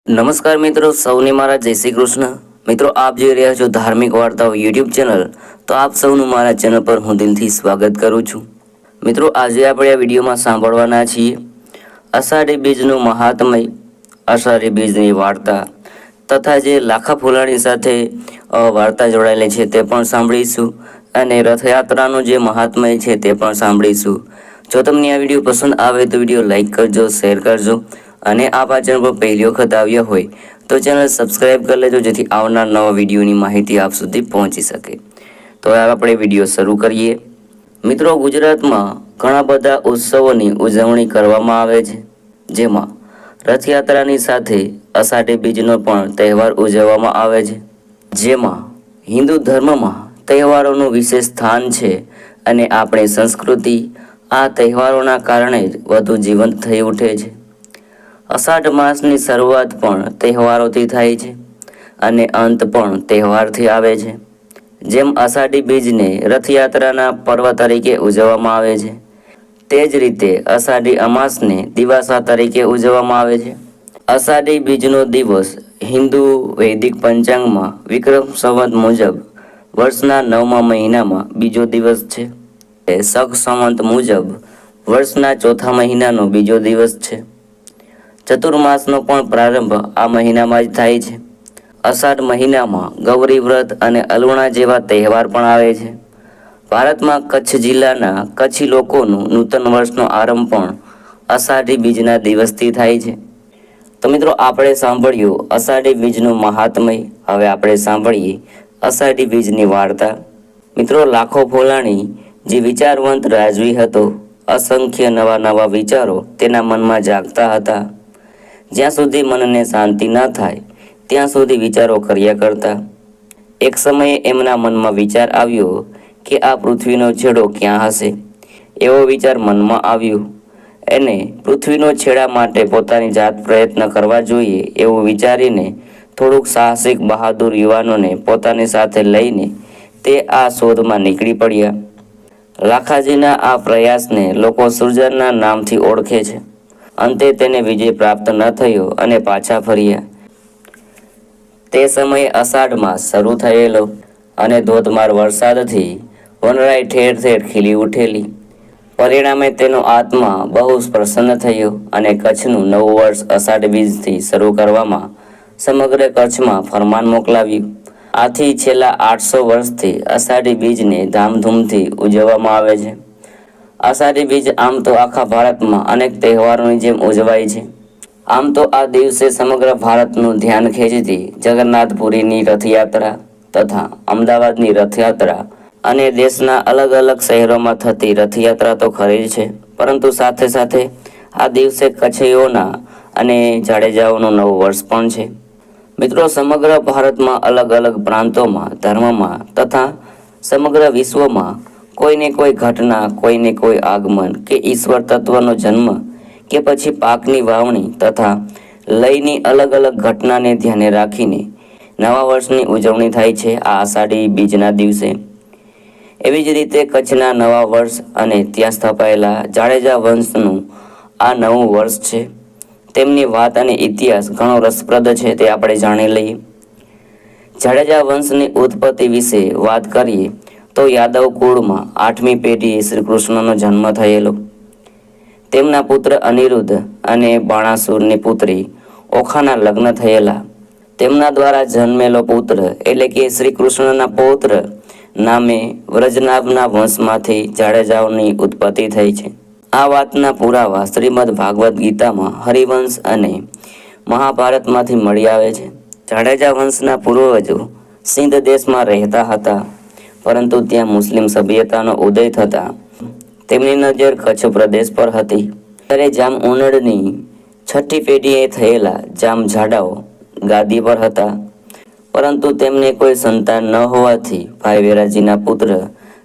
નમસ્કાર મિત્રો, સૌને મારા જય શ્રી કૃષ્ણ. મિત્રો, આપ જોઈ રહ્યા છો ધાર્મિક વાર્તાઓ યુટ્યુબ ચેનલ. તો આપ સૌનું મારા ચેનલ પર હું દિલથી સ્વાગત કરું છું. મિત્રો, આજે આપણે આ વિડીયોમાં સાંભળવાના છીએ અષાઢી બીજનું મહાત્મય, અષાઢી બીજની વાર્તા તથા જે લાખા ફુલાણી સાથે વાર્તા જોડાયેલી છે તે પણ સાંભળીશું અને રથયાત્રાનું જે મહાત્મય છે તે પણ સાંભળીશું. જો તમને આ વિડીયો પસંદ આવે તો વિડીયો લાઈક કરજો, શેર કરજો અને આપ આ ચેનલ પર પહેલી વખત આવ્યા હોય તો ચેનલ સબસ્ક્રાઈબ કરી લેજો, જેથી આવનાર નવા વિડીયોની માહિતી આપ સુધી પહોંચી શકે. તો હવે આપણે વિડીયો શરૂ કરીએ. મિત્રો, ગુજરાતમાં ઘણા બધા ઉત્સવોની ઉજવણી કરવામાં આવે છે, જેમાં રથયાત્રાની સાથે અષાઢી બીજનો પણ તહેવાર ઉજવવામાં આવે છે. જેમાં હિન્દુ ધર્મમાં તહેવારોનું વિશેષ સ્થાન છે અને આપણી સંસ્કૃતિ આ તહેવારોના કારણે જ વધુ જીવંત થઈ ઉઠે છે. અષાઢ માસની શરૂઆત પણ તહેવારોથી થાય છે અને અંત પણ તહેવારથી આવે છે. જેમ અષાઢી બીજને રથયાત્રાના પર્વ તરીકે ઉજવવામાં આવે છે, તે જ રીતે અષાઢી અમાસને દિવાસા તરીકે ઉજવવામાં આવે છે. અષાઢી બીજનો દિવસ હિન્દુ વૈદિક પંચાંગમાં વિક્રમ સંવત મુજબ વર્ષના 9મા મહિનામાં બીજો દિવસ છે. શક સંવત મુજબ વર્ષના 4થા મહિનાનો બીજો દિવસ છે. ચતુર્માસનો પણ પ્રારંભ આ મહિનામાં જ થાય છે. અષાઢ મહિનામાં ગૌરી વ્રત અને અલુણા જેવા તહેવાર પણ આવે છે. ભારતમાં કચ્છ જિલ્લાના કચ્છી લોકોનું નૂતન વર્ષનો આરંભ પણ અષાઢી બીજના દિવસથી થાય છે. તો મિત્રો, આપણે સાંભળ્યું અષાઢી બીજનું મહાત્મય. હવે આપણે સાંભળીએ અષાઢી બીજની વાર્તા. મિત્રો, લાખો ફુલાણી જે વિચારવંત રાજવી હતો, અસંખ્ય નવા નવા વિચારો તેના મનમાં જાગતા હતા. જ્યાં સુધી મનને શાંતિ ન થાય ત્યાં સુધી વિચારો કર્યા કરતા. એક સમયે એમના મનમાં વિચાર આવ્યો કે આ પૃથ્વીનો છેડો ક્યાં હશે. એવો વિચાર મનમાં આવ્યો. એને પૃથ્વીનો છેડા માટે પોતાની જાત પ્રયત્ન કરવા જોઈએ એવું વિચારીને થોડુંક સાહસિક બહાદુર યુવાનોને પોતાની સાથે લઈને તે આ શોધમાં નીકળી પડ્યા. લાખાજીના આ પ્રયાસને લોકો સૃજનના નામથી ઓળખે છે. અંતે તેને વિજય પ્રાપ્ત ન થયો અને પાછા ફર્યા. તે સમયે અષાઢ માસ શરૂ થયેલો અને ધોધમાર વરસાદથી વનરાઈ ઠેર ઠેર ખીલી ઉઠેલી. પરિણામે તેનો આત્મા બહુ પ્રસન્ન થયો અને કચ્છનું નવું વર્ષ અષાઢ બીજથી શરૂ કરવામાં સમગ્ર કચ્છમાં ફરમાન મોકલાવ્યું. આથી છેલ્લા 800 વર્ષથી અષાઢી બીજને ધામધૂમથી ઉજવવામાં આવે છે. અષાઢી બીજ આમ તો આખા ભારતમાં અનેક તહેવારોની જેમ ઉજવાય છે. આમ તો આ દિવસે સમગ્ર ભારતનું ધ્યાન ખેંચતી જગન્નાથપુરીની રથયાત્રા તથા અમદાવાદની રથયાત્રા અને દેશના અલગ અલગ શહેરોમાં થતી રથયાત્રા તો ખરી જ છે, પરંતુ સાથે સાથે આ દિવસે કચ્છીઓના અને જાડેજાઓનું નવું વર્ષ પણ છે. મિત્રો, સમગ્ર ભારતમાં અલગ અલગ પ્રાંતોમાં, ધર્મમાં તથા સમગ્ર વિશ્વમાં કોઈને કોઈ ઘટના, કોઈને કોઈ આગમન કે ઈશ્વર તત્વનો જન્મ કે પછી પાકની વાવણી તથા લયની અલગ અલગ ઘટનાને ધ્યાને રાખીને નવા વર્ષની ઉજવણી થાય છે આ અષાઢી બીજના દિવસે. એવી જ રીતે કચ્છના નવા વર્ષ અને ત્યાં સ્થપાયેલા જાડેજા વંશનું આ નવું વર્ષ છે. તેમની વાત અને ઇતિહાસ ઘણો રસપ્રદ છે, તે આપણે જાણી લઈએ. જાડેજા વંશની ઉત્પત્તિ વિશે વાત કરીએ તો યાદવ કુળમાં 8મી પેઢીએ શ્રી કૃષ્ણનો જન્મ થયેલો. તેમના પુત્ર અનિરુદ્ધ અને બાણાસુરની પુત્રી ઓખાના લગ્ન થયેલા. તેમના દ્વારા જન્મેલો પુત્ર એટલે કે શ્રી કૃષ્ણના પૌત્ર નામે વ્રજનાભના વંશમાંથી જાડેજાઓની ઉત્પત્તિ થઈ છે. આ વાતના પુરાવા શ્રીમદ ભાગવત ગીતામાં, હરિવંશ અને મહાભારતમાંથી મળી આવે છે. જાડેજા વંશના પૂર્વજો સિંધ દેશમાં રહેતા હતા, પરંતુ ત્યાં મુસ્લિમ સભ્યતાનો ઉદય થતાં તેમની નજર કચ્છ પ્રદેશ પર હતી. ત્યારે જામ ઉનડની 6ઠ્ઠી પેઢીએ થયેલા જામ જાડાઓ ગાદી પર હતા, પરંતુ તેમને કોઈ સંતાન ન હોવાથી ભાઈ વેરાજીના પુત્ર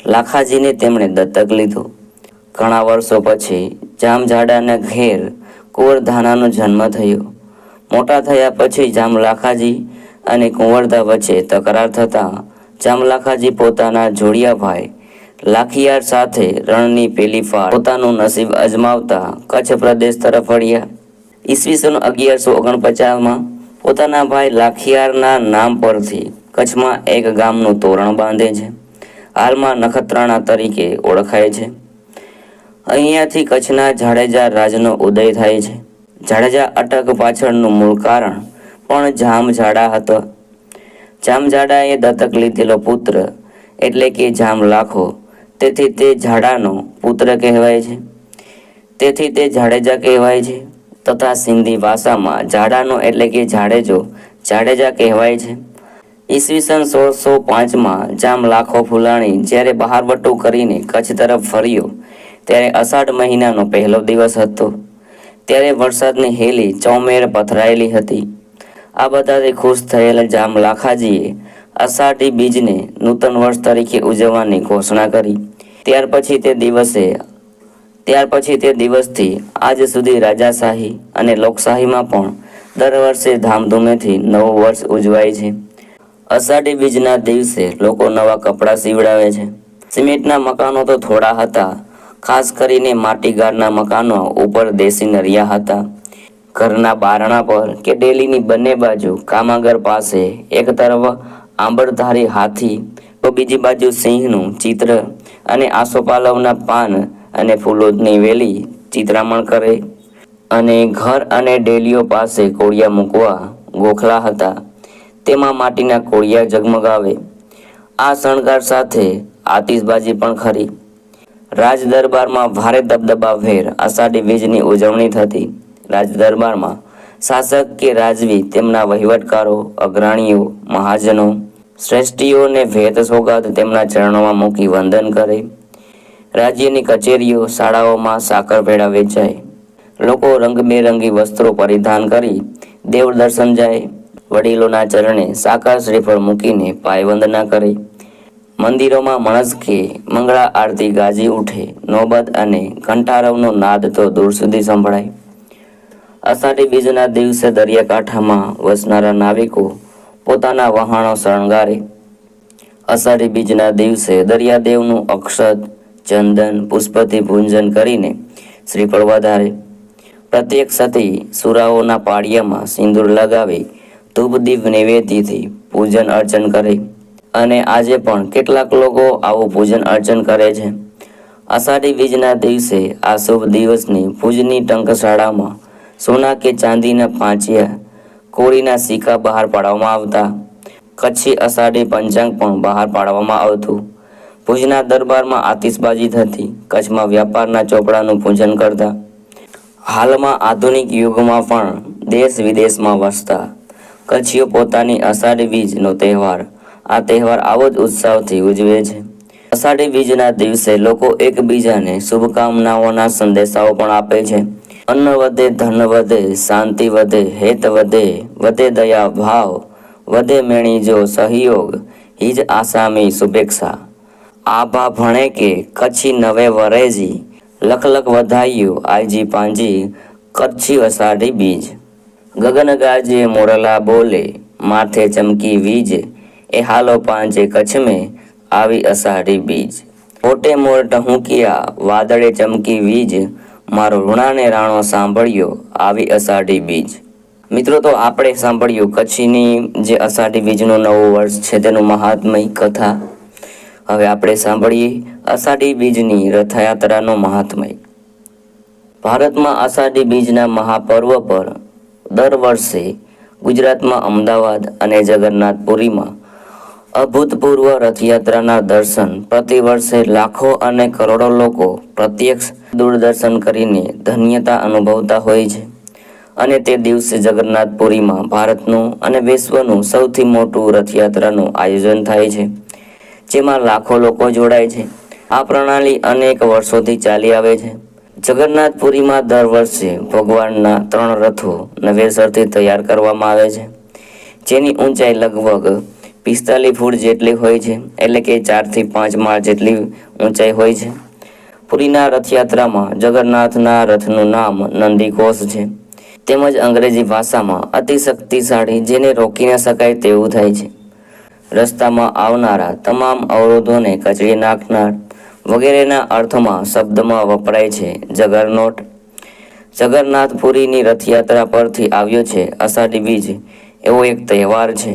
લાખાજીને તેમણે દત્તક લીધો. ઘણા વર્ષો પછી જામ જાડાના ઘેર કુંવરધાનાનો જન્મ થયો. મોટા થયા પછી જામ લાખાજી અને કુંવરધા વચ્ચે તકરાર થતાં જામ લાખાજી પોતાના જોડિયા ભાઈ લાખિયાર સાથે રણની પેલી ફાળ પોતાનું નસીબ અજમાવતા કચ્છ પ્રદેશ તરફ વળ્યા. ઈસવીસન 1149માં પોતાના ભાઈ લાખિયારના નામ પરથી કચ્છમાં એક ગામનું તોરણ બાંધે છે. હાલમાં નખત્રાણા તરીકે ઓળખાય છે. અહીંયાથી કચ્છના જાડેજા રાજનો ઉદય થાય છે. જાડેજા અટક પાછળનું મૂળ કારણ પણ જામજાડા હતો. જામજાડાએ દત્તક લીધેલો પુત્ર એટલે કે જામલાખો, તેથી તે જાડાનો પુત્ર કહેવાય છે. તેથી તે જાડેજા કહેવાય છે. તથા સિંધી ભાષામાં જાડાનો એટલે કે જાડેજો જાડેજા કહેવાય છે. ઈસવીસન 1605માં જામલાખો ફુલાણી જ્યારે બહારવટો કરીને કચ્છ તરફ ફર્યો ત્યારે અષાઢ મહિનાનો પહેલો દિવસ હતો. ત્યારે વરસાદની હેલી ચોમેર પથરાયેલી હતી. આ બધાથી ખુશ થયેલા જામલાખાજીએ અષાઢી બીજને નૂતન વર્ષ તરીકે ઉજવવાની ઘોષણા કરી. ત્યાર પછી તે દિવસથી આજ સુધી રાજાશાહી અને લોકશાહીમાં પણ દર વર્ષે ધામધૂમેથી નવું વર્ષ ઉજવાય છે. અષાઢી બીજના દિવસે લોકો નવા કપડાં સીવડાવે છે. સિમેન્ટના મકાનો તો થોડા હતા, ખાસ કરીને માટીગારના મકાનો ઉપર દેશી નરિયા હતા. ઘરના બારણા પર કે ડેલીની બંને બાજુ કામાગર પાસે એક તરફ આંબળધારી હાથી તો બીજી બાજુ સિંહનું ચિત્ર અને આસોપાલવના પાન અને ફૂલોની વેલી ચિત્રામણ કરે. અને ઘર અને ડેલીઓ પાસે કોળિયા મૂકવા ગોખલા હતા. તેમાં માટીના કોળિયા ઝગમગાવે. આ શણગાર સાથે આતિશબાજી પણ ખરી. રાજ દરબારમાં ભારે દબદબાભેર અષાઢી બીજની ઉજવણી થતી. રાજ દરબારમાં શાસક કે રાજવી તેમના વહીવટકારો, અગ્રણીઓ, મહાજનો, શ્રેષ્ઠીઓને ભેટ સોગાદ તેમના ચરણોમાં મૂકી વંદન કરે. રાજ્યની કચેરીઓ, શાળાઓમાં સાકરભેળા વેચાય. લોકો રંગબેરંગી વસ્ત્રો પરિધાન કરી દેવ દર્શન જાય. વડીલોના ચરણે સાકર શ્રીફળ મૂકીને પાયવંદના કરે. મંદિરોમાં મણસ્કે મંગળા આરતી ગાજી ઉઠે. નોબત અને ઘંટારવનો નાદ તો દૂર સુધી સંભળાય. અષાઢી બીજના દિવસે દરિયાકાંઠામાં વસનારા નાવિકો પોતાના વહાણો શણગારે. અષાઢી બીજના દિવસે દરિયાદેવનું અક્ષત, ચંદન, પુષ્પથી પૂજન કરીને શ્રીફળ વધારે. પ્રત્યેક સતી સુરાઓના પાળિયામાં સિંદૂર લગાવી ધૂપદીપ નૈવેદ્યથી પૂજન અર્ચન કરે. અને આજે પણ કેટલાક લોકો આવું પૂજન અર્ચન કરે છે. અષાઢી બીજના દિવસે આ શુભ દિવસની પૂજની ટંકશાળામાં સોના કે ચાંદીના પાંચિયા, કોળીના સિક્કા બહાર પાડવામાં આવતા. કચ્છી અષાઢી પંચાંગ પણ બહાર પાડવામાં આવતું. ભુજના દરબારમાં આતિશબાજી થતી. કચ્છમાં વ્યાપારના ચોપડાનું પૂજન કરતા. હાલમાં આધુનિક યુગમાં પણ દેશ વિદેશમાં વસતા કચ્છીઓ પોતાની અષાઢી બીજનો તહેવાર આવો જ ઉત્સાહથી ઉજવે છે. અષાઢી બીજના દિવસે લોકો એકબીજાને શુભકામનાઓના સંદેશાઓ પણ આપે છે. અન્ન વધે, ધન વધે, શાંતિ વધે, હેત વધે, વધે દયા ભાવ, વધે મેણીજો સહયોગ, હિજ આસામી શુભેચ્છા. આભા ભણે કે કચ્છી નવે વરેજી, લખ લખ વધાયું આજી પાંજી, કચ્છી અષાઢી બીજ. ગગન ગાજે મોરલા બોલે, માથે ચમકી વીજ, એ હાલો પાંજે કચ્છ में આવી અષાઢી બીજ. ઓટે મોર ટહુકિયા, વાદળે ચમકી વીજ, મારો ઋણાને રાણો સાંભળ્યો આવી અષાઢી બીજ. મિત્રો, તો આપણે સાંભળ્યું કચ્છની જે અષાઢી બીજનું નવું વર્ષ છે તેનું મહાત્મય કથા. હવે આપણે સાંભળીએ અષાઢી બીજની રથયાત્રાનો મહાત્મય. ભારતમાં અષાઢી બીજના મહાપર્વ પર દર વર્ષે ગુજરાતમાં અમદાવાદ અને જગન્નાથપુરીમાં અભૂતપૂર્વ રથયાત્રાના દર્શન પ્રતિ વર્ષે લાખો અને કરોડો લોકો પ્રત્યક્ષ દૂરદર્શન કરીને ધન્યતા અનુભવતા હોય છે. અને તે દિવસે જગન્નાથપુરીમાં ભારતનું અને વિશ્વનું સૌથી મોટું રથયાત્રાનું આયોજન થાય છે, જેમાં લાખો લોકો જોડાય છે. આ પ્રણાલી અનેક વર્ષોથી ચાલી આવે છે. જગન્નાથપુરીમાં દર વર્ષે ભગવાનના 3 રથો નવેસરથી તૈયાર કરવામાં આવે છે, જેની ઊંચાઈ લગભગ 45 ફૂટ જેટલી હોય છે, એટલે કે 4 થી 5 માળ જેટલી ઊંચાઈ હોય છે. પુરીના રથયાત્રામાં જગન્નાથના રથનું નામ નંદીઘોષ છે, તેમજ અંગ્રેજી ભાષામાં અતિ શક્તિશાળી, જેને રોકી ન શકાય તેવું થાય છે. રસ્તામાં આવનારા તમામ અવરોધોને કચડી નાખનાર વગેરેના અર્થમાં શબ્દમાં વપરાય છે જગરનોટ. જગન્નાથપુરીની રથયાત્રા પરથી આવ્યો છે અષાઢી બીજ, એવો એક તહેવાર છે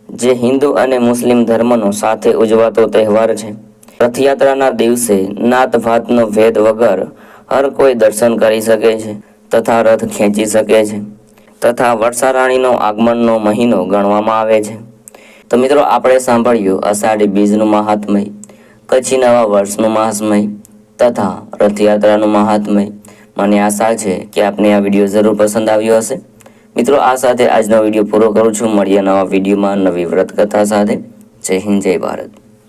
જે હિન્દુ અને મુસ્લિમ ધર્મનો સાથે ઉજવાતો તહેવાર છે. રથયાત્રાના દિવસે નાત ભાતનો ભેદ વગર હર કોઈ દર્શન કરી શકે છે તથા રથ ખેંચી શકે છે તથા વર્ષારાણીનો આગમનનો મહિનો ગણવામાં આવે છે. તો મિત્રો આપણે સાંભળ્યું અષાઢી બીજનું મહાત્મય, કચ્છી નવા વર્ષનું મહાત્મય તથા રથયાત્રાનું મહાત્મય. મને આશા છે કે આપને આ વિડીયો જરૂર પસંદ આવ્યો હશે. મિત્રો આ સાથે આજનો વિડીયો પૂરો કરું છું. મળીએ નવા વિડીયોમાં નવી વ્રત કથા સાથે. જય હિન્દ, જય ભારત.